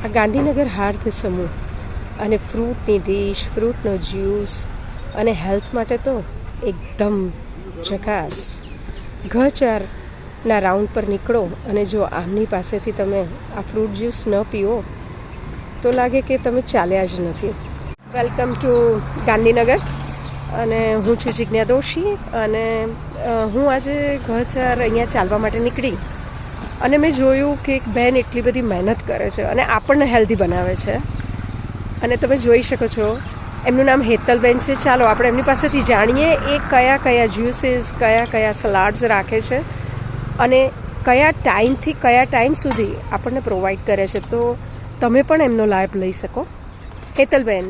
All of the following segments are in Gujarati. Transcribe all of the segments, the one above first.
આ ગાંધીનગર હાર્દ સમૂહ અને ફ્રૂટની ડીશ, ફ્રૂટનો જ્યુસ અને હેલ્થ માટે તો એકદમ ઝકાસ. ઘ4ના રાઉન્ડ પર નીકળો અને જો આમની પાસેથી તમે આ ફ્રૂટ જ્યુસ ન પીવો તો લાગે કે તમે ચાલ્યા જ નથી. વેલકમ ટુ ગાંધીનગર અને હું છું જિજ્ઞા દોશી અને હું આજે ઘ4 અહીંયા ચાલવા માટે નીકળી અને મેં જોયું કે એક બહેન એટલી બધી મહેનત કરે છે અને આપણને હેલ્ધી બનાવે છે અને તમે જોઈ શકો છો એમનું નામ હેતલબેન છે. ચાલો આપણે એમની પાસેથી જાણીએ એ કયા કયા જ્યુસીસ, કયા કયા સલાડ્સ રાખે છે અને કયા ટાઈમથી કયા ટાઈમ સુધી આપણને પ્રોવાઈડ કરે છે, તો તમે પણ એમનો લાભ લઈ શકો. હેતલબેન,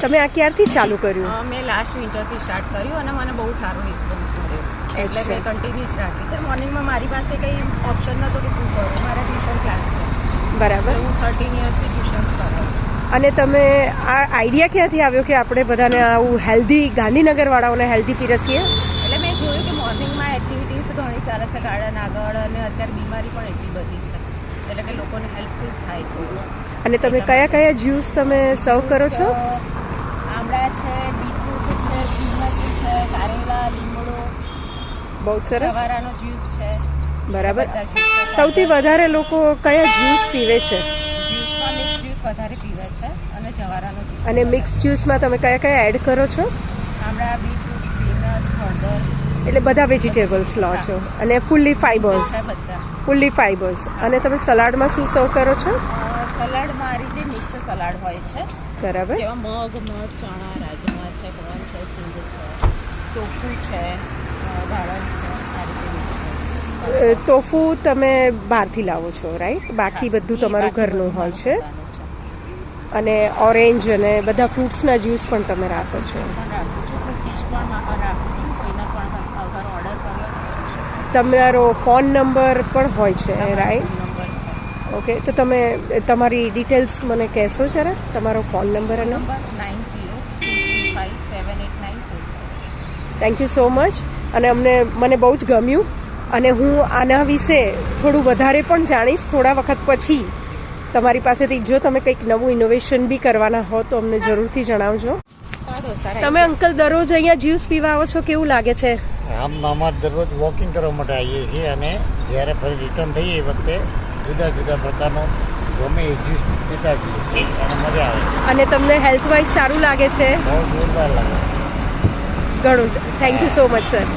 તમે આ ક્યારથી ચાલુ કર્યું? મેં લાસ્ટ વિન્ટરથી સ્ટાર્ટ કર્યું અને મને બહુ સારો રિસ્પોન્સ મળ્યો એટલે મેં કન્ટિન્યુ જ રાખી છે. મોર્નિંગમાં મારી પાસે કંઈ ઓપ્શન નહોતો કે શું કરું, મારા ટ્યુશન ક્લાસ છે. બરાબર. હું 13 યર્સથી ટ્યુશન્સ કરું. અને તમે આ આઈડિયા ક્યાંથી આવ્યો કે આપણે બધાને આવું હેલ્ધી, ગાંધીનગરવાળાઓને હેલ્ધી પીરસીએ? એટલે મેં જોયું કે મોર્નિંગમાં એક્ટિવિટીઝ ઘણી ચાલે છે ગાર્ડન આગળ અને અત્યારે બીમારી પણ એટલી બધી છે એટલે કે લોકોને હેલ્પફુલ થાય થોડું. અને તમે કયા કયા જ્યુસ તમે સર્વ કરો છો? આમળા છે, બીટરૂટ છે, સ્પીનચ છે, કારેલા, લીમડો, બહુ સરસ. જવારાનો જ્યુસ છે. બરાબર. સૌથી વધારે લોકો કયા જ્યુસ પીવે છે? જ્યુસમાં મિક્સ જ્યુસ વધારે પીવે છે અને જવારાનો જ્યુસ. અને મિક્સ જ્યુસમાં તમે કયા કયા એડ કરો છો? આમળા, બીટરૂટ, સ્પીનચ, હળદર, એટલે બધા વેજીટેબલ્સ લો છો અને ફૂલ્લી ફાઈબર્સ. બધા ફૂલ્લી ફાઈબર્સ. અને તમે સલાડમાં શું સર્વ કરો છો? સલાડમાં આ રીતે મિક્સ સલાડ હોય છે. બરાબર. જેમાં મગ, ચણા, રાજમા છે, કોર્ન છે, સિંગ છે, ટોફુ છે, દાડમ છે, આ રીતે મિક્સ હોય છે. ટોફુ તમે બહારથી લાવો છો, રાઈટ? બાકી બધું તમારું ઘરનું હોય છે. અને ઓરેન્જ અને બધા ફ્રૂટ્સના જ્યુસ પણ તમે રાખો છો. તમારો ફોન નંબર પણ હોય છે, રાઈટ? ઓકે, તો તમે તમારી ડિટેલ્સ મને કહેશો જરા, તમારો ફોન નંબર અને? 9023578947. Thank you so much. અને મને બહુ જ ગમ્યું અને હું આના વિશે થોડું વધારે પણ જાણીશ થોડા વખત પછી તમારી પાસેથી. જો તમે કંઈક નવું ઇનોવેશન બી કરવાના હો તો અમને જરૂરથી જણાવજો. તમે અંકલ દરરોજ અહીંયા જ્યુસ પીવા આવો છો, કેવું લાગે છે? અમારે દરરોજ વોકિંગ કરવા માટે આવીએ છીએ અને જ્યારે ફરી રિટર્ન થઈએ એ વખતે જુદા જુદા પ્રકારનો ગમે એ જ્યુસ પીતા જઈએ છીએ અને મજા આવે. અને તમને હેલ્થ વાઇઝ સારું લાગે છે? બહુ જોરદાર લાગે. ઘણું. Thank you so much sir.